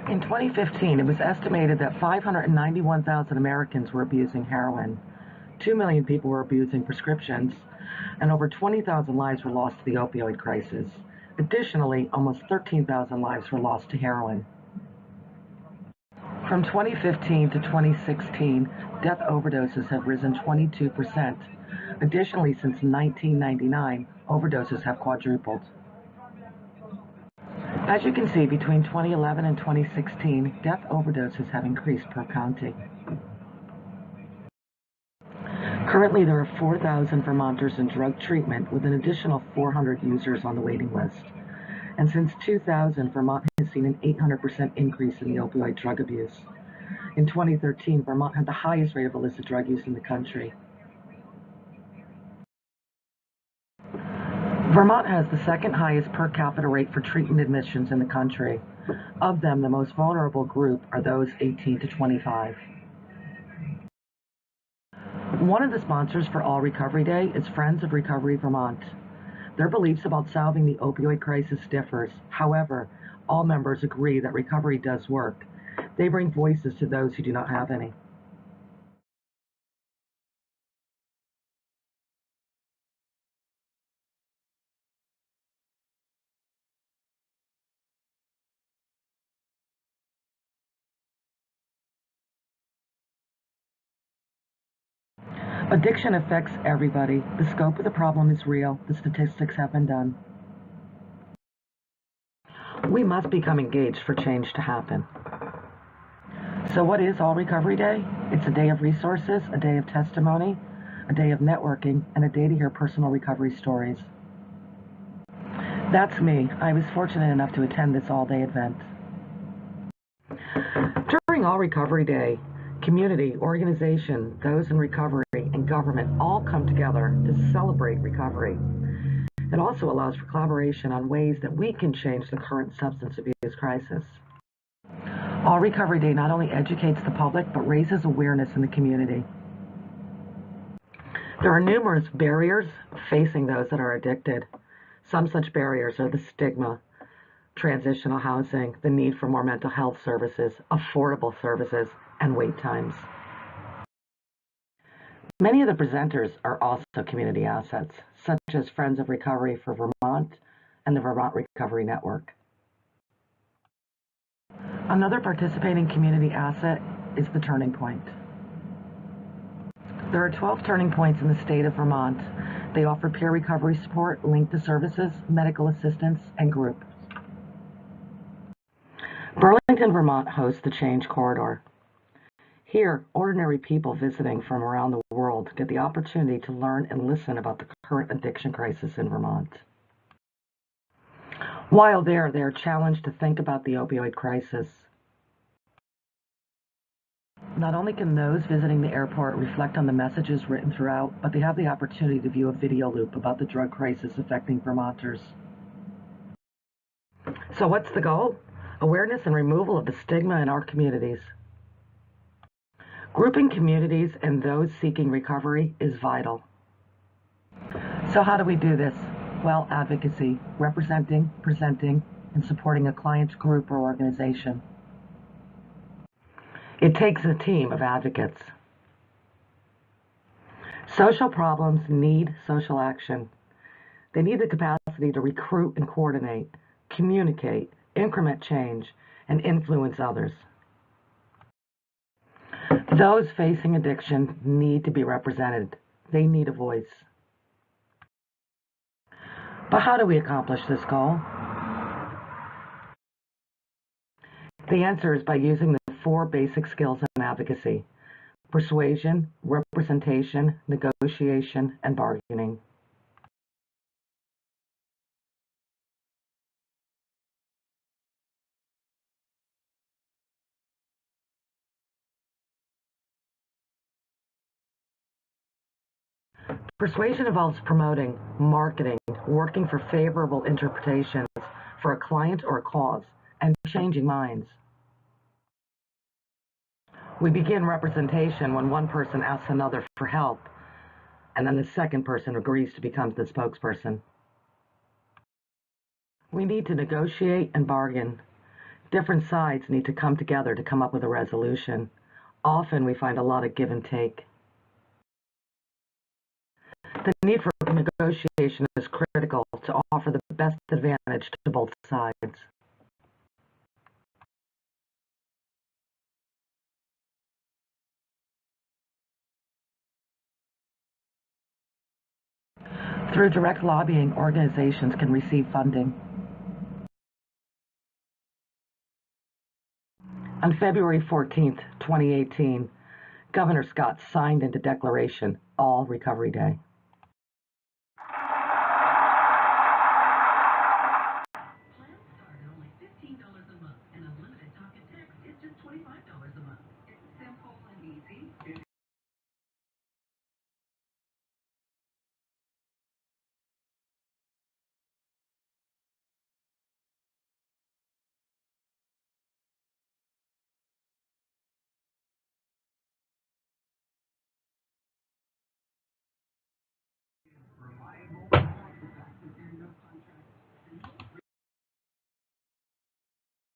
In 2015, it was estimated that 591,000 Americans were abusing heroin, 2 million people were abusing prescriptions, and over 20,000 lives were lost to the opioid crisis. Additionally, almost 13,000 lives were lost to heroin. From 2015 to 2016, death overdoses have risen 22%. Additionally, since 1999, overdoses have quadrupled. As you can see, between 2011 and 2016, death overdoses have increased per county. Currently, there are 4,000 Vermonters in drug treatment with an additional 400 users on the waiting list. And since 2000, Vermont has seen an 800% increase in the opioid drug abuse. In 2013, Vermont had the highest rate of illicit drug use in the country. Vermont has the second highest per capita rate for treatment admissions in the country. Of them, the most vulnerable group are those 18 to 25. One of the sponsors for All Recovery Day is Friends of Recovery Vermont. Their beliefs about solving the opioid crisis differs. However, all members agree that recovery does work. They bring voices to those who do not have any. Addiction affects everybody. The scope of the problem is real. The statistics have been done. We must become engaged for change to happen. So what is All Recovery Day? It's a day of resources, a day of testimony, a day of networking, and a day to hear personal recovery stories. That's me. I was fortunate enough to attend this all-day event. During All Recovery Day, community, organization, those in recovery, and government all come together to celebrate recovery. It also allows for collaboration on ways that we can change the current substance abuse crisis. All Recovery Day not only educates the public, but raises awareness in the community. There are numerous barriers facing those that are addicted. Some such barriers are the stigma, transitional housing, the need for more mental health services, affordable services, and wait times. Many of the presenters are also community assets, such as Friends of Recovery for Vermont and the Vermont Recovery Network. Another participating community asset is the Turning Point. There are 12 turning points in the state of Vermont. They offer peer recovery support, linked to services, medical assistance, and groups. Burlington, Vermont hosts the Change Corridor. Here, ordinary people visiting from around the world get the opportunity to learn and listen about the current addiction crisis in Vermont. While there, they are challenged to think about the opioid crisis. Not only can those visiting the airport reflect on the messages written throughout, but they have the opportunity to view a video loop about the drug crisis affecting Vermonters. So what's the goal? Awareness and removal of the stigma in our communities. Grouping communities and those seeking recovery is vital. So how do we do this? Well, advocacy, representing, presenting, and supporting a client's group or organization. It takes a team of advocates. Social problems need social action. They need the capacity to recruit and coordinate, communicate, increment change, and influence others. Those facing addiction need to be represented. They need a voice. But how do we accomplish this goal? The answer is by using the 4 basic skills in advocacy: persuasion, representation, negotiation, and bargaining. Persuasion involves promoting, marketing, working for favorable interpretations for a client or a cause, and changing minds. We begin representation when one person asks another for help, and then the second person agrees to become the spokesperson. We need to negotiate and bargain. Different sides need to come together to come up with a resolution. Often we find a lot of give and take. The need for negotiation is critical to offer the best advantage to both sides. Through direct lobbying, organizations can receive funding. On February 14, 2018, Governor Scott signed into declaration All Recovery Day.